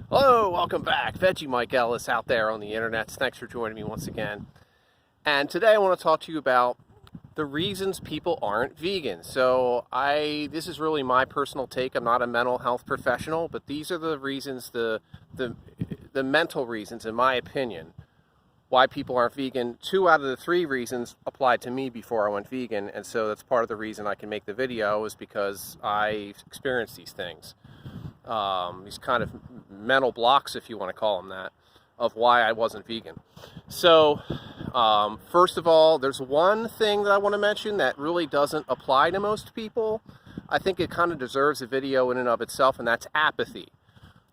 Hello, welcome back. Veggie Mike Ellis out there on the internet. Thanks for joining me once again. And today I want to talk to you about the reasons people aren't vegan. This is really my personal take. I'm not a mental health professional, but these are the reasons, the mental reasons, in my opinion, why people aren't vegan. 2 out of the 3 reasons applied to me before I went vegan, and so that's part of the reason I can make the video, is because I experienced these things. These kind of mental blocks, if you want to call them that, of why I wasn't vegan. So, first of all, there's one thing that I want to mention that really doesn't apply to most people. I think it kind of deserves a video in and of itself, and that's apathy.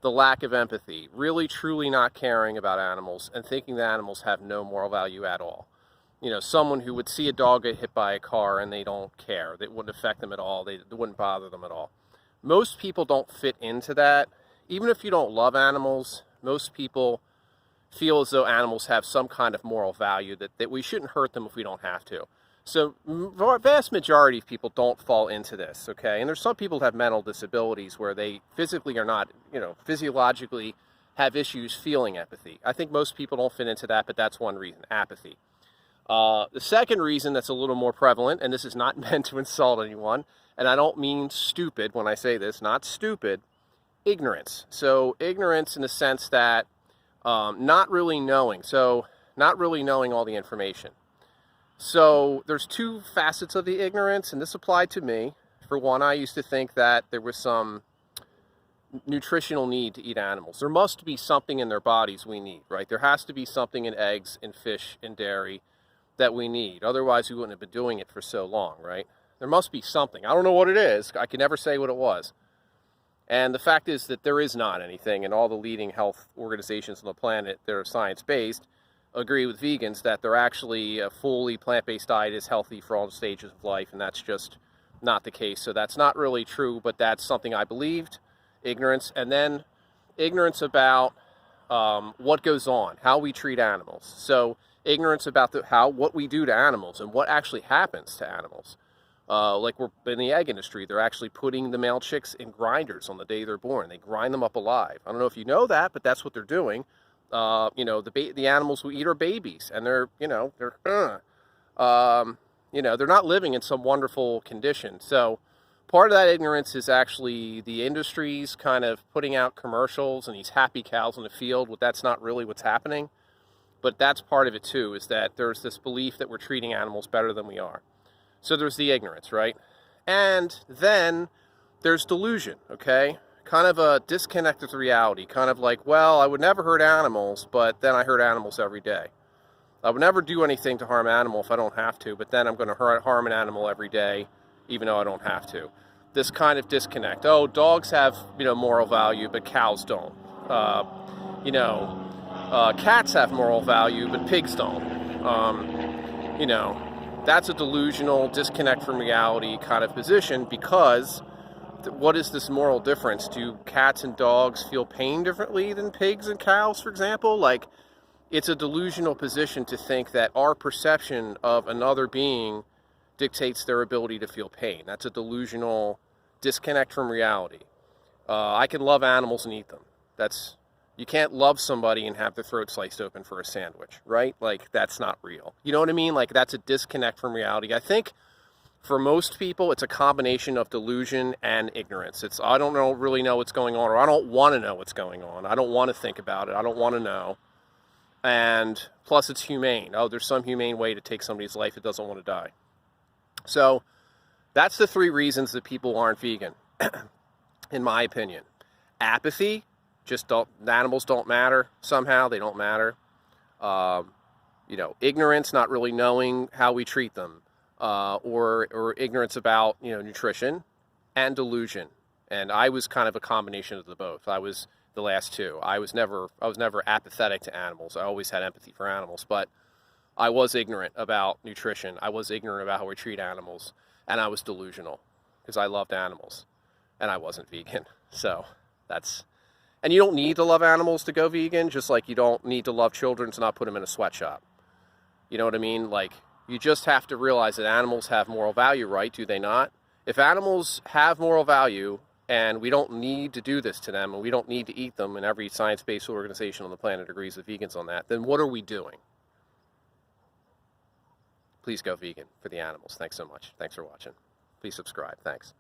The lack of empathy. Really, truly not caring about animals and thinking that animals have no moral value at all. You know, someone who would see a dog get hit by a car and they don't care. It wouldn't affect them at all. It wouldn't bother them at all. Most people don't fit into that. Even if you don't love animals, most people feel as though animals have some kind of moral value, that we shouldn't hurt them if we don't have to. So vast majority of people don't fall into this, okay? And there's some people who have mental disabilities where they physically are not, physiologically have issues feeling empathy. I think most people don't fit into that, but that's one reason, apathy. The second reason that's a little more prevalent, and this is not meant to insult anyone, and I don't mean stupid when I say this, not stupid, ignorance. So ignorance in the sense that not really knowing all the information. So there's 2 facets of the ignorance, and this applied to me. For one, I used to think that there was some nutritional need to eat animals. There must be something in their bodies we need, right? There has to be something in eggs, in fish, in dairy that we need. Otherwise, we wouldn't have been doing it for so long, right? There must be something. I don't know what it is. I can never say what it was. And the fact is that there is not anything, and all the leading health organizations on the planet that are science-based agree with vegans that they're actually a fully plant-based diet is healthy for all stages of life, and that's just not the case. So that's not really true, but that's something I believed, ignorance. And then ignorance about what goes on, how we treat animals. So ignorance about what we do to animals and what actually happens to animals. Like we're in the egg industry, they're actually putting the male chicks in grinders on the day they're born. They grind them up alive. I don't know if you know that, but that's what they're doing. The animals we eat are babies, and they're not living in some wonderful condition. So part of that ignorance is actually the industries kind of putting out commercials and these happy cows in the field. Well, that's not really what's happening, but that's part of it too, is that there's this belief that we're treating animals better than we are. So there's the ignorance, right? And then there's delusion, okay? Kind of a disconnect with reality. Kind of like, well, I would never hurt animals, but then I hurt animals every day. I would never do anything to harm an animal if I don't have to, but then I'm going to harm an animal every day, even though I don't have to. This kind of disconnect. Oh, dogs have, moral value, but cows don't. Cats have moral value, but pigs don't. That's a delusional disconnect from reality kind of position, because what is this moral difference? Do cats and dogs feel pain differently than pigs and cows, for example? Like, it's a delusional position to think that our perception of another being dictates their ability to feel pain. That's a delusional disconnect from reality. I can love animals and eat them. You can't love somebody and have their throat sliced open for a sandwich, right? Like, that's not real. You know what I mean? Like, that's a disconnect from reality. I think for most people, it's a combination of delusion and ignorance. I don't really know what's going on, or I don't want to know what's going on. I don't want to think about it. I don't want to know. And plus, it's humane. Oh, there's some humane way to take somebody's life that doesn't want to die. So that's the 3 reasons that people aren't vegan, in my opinion. Apathy. The animals don't matter somehow. They don't matter. Ignorance, not really knowing how we treat them, or ignorance about, nutrition, and delusion. And I was kind of a combination of the both. I was the last 2. I was never apathetic to animals. I always had empathy for animals, but I was ignorant about nutrition. I was ignorant about how we treat animals, and I was delusional because I loved animals, and I wasn't vegan. So and you don't need to love animals to go vegan, just like you don't need to love children to not put them in a sweatshop. You know what I mean? Like, you just have to realize that animals have moral value, right? Do they not? If animals have moral value, and we don't need to do this to them, and we don't need to eat them, and every science-based organization on the planet agrees with vegans on that, then what are we doing? Please go vegan for the animals. Thanks so much. Thanks for watching. Please subscribe. Thanks.